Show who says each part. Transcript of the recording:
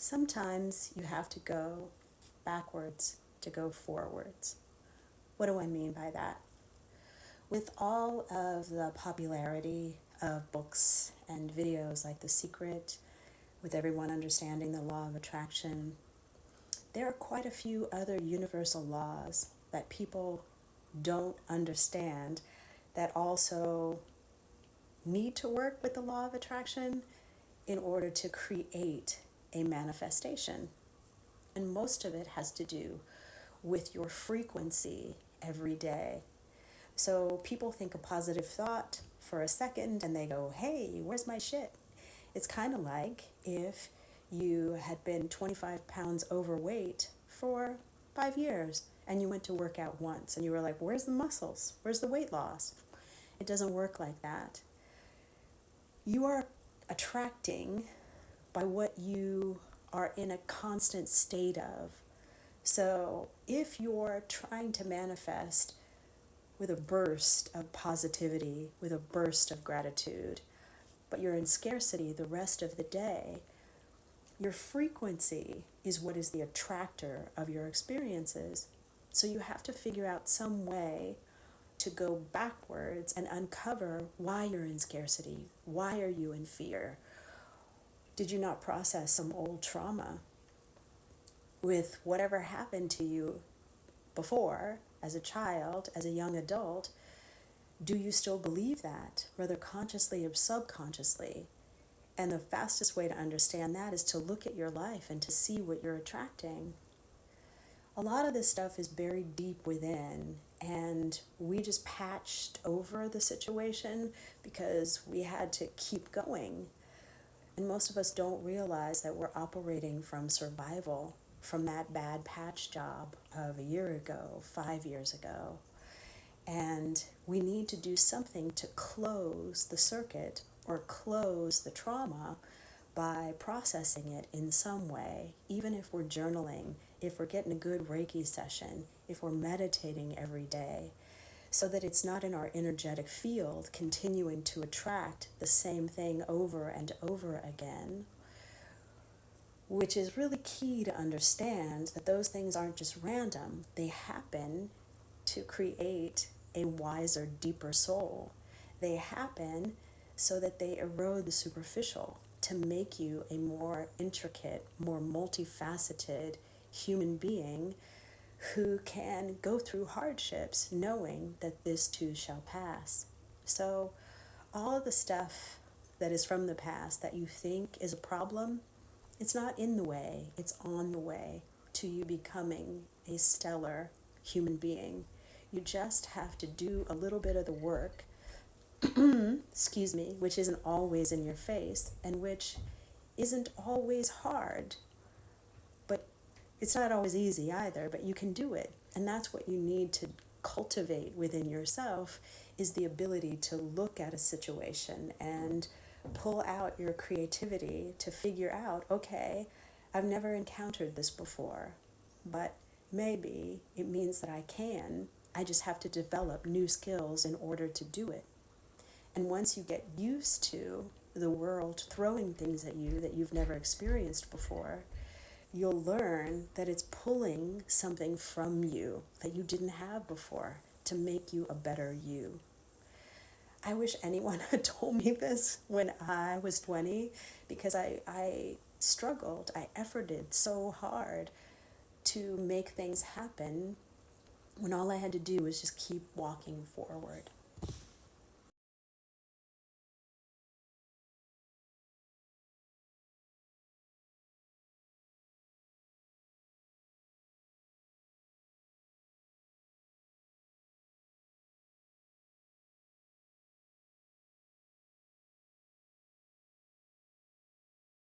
Speaker 1: Sometimes you have to go backwards to go forwards. What do I mean by that? With all of the popularity of books and videos like The Secret, with everyone understanding the law of attraction, there are quite a few other universal laws that people don't understand that also need to work with the law of attraction in order to create a manifestation. And most of it has to do with your frequency every day. So people think a positive thought for a second and they go, hey, where's my shit? It's kind of like if you had been 25 pounds overweight for 5 years and you went to work out once and you were like, where's the muscles? Where's the weight loss? It doesn't work like that. You are attracting by what you are in a constant state of. So if you're trying to manifest with a burst of positivity, with a burst of gratitude, but you're in scarcity the rest of the day, your frequency is what is the attractor of your experiences. So you have to figure out some way to go backwards and uncover why you're in scarcity. Why are you in fear? Did you not process some old trauma with whatever happened to you before, as a child, as a young adult? Do you still believe that, whether consciously or subconsciously? And the fastest way to understand that is to look at your life and to see what you're attracting. A lot of this stuff is buried deep within, and we just patched over the situation because we had to keep going. And most of us don't realize that we're operating from survival, from that bad patch job of a year ago, 5 years ago. And we need to do something to close the circuit or close the trauma by processing it in some way, even if we're journaling, if we're getting a good Reiki session, if we're meditating every day, so that it's not in our energetic field continuing to attract the same thing over and over again, which is really key to understand that those things aren't just random. They happen to create a wiser, deeper soul. They happen so that they erode the superficial to make you a more intricate, more multifaceted human being who can go through hardships knowing that this too shall pass. So all of the stuff that is from the past that you think is a problem, it's not in the way, it's on the way to you becoming a stellar human being. You just have to do a little bit of the work, excuse me, which isn't always in your face and which isn't always hard, but it's not always easy either, but you can do it. And that's what you need to cultivate within yourself, is the ability to look at a situation and pull out your creativity to figure out, okay, I've never encountered this before, but maybe it means that I can. I just have to develop new skills in order to do it. And once you get used to the world throwing things at you that you've never experienced before, you'll learn that it's pulling something from you that you didn't have before to make you a better you. I wish anyone had told me this when I was 20, because I struggled, I efforted so hard to make things happen when all I had to do was just keep walking forward.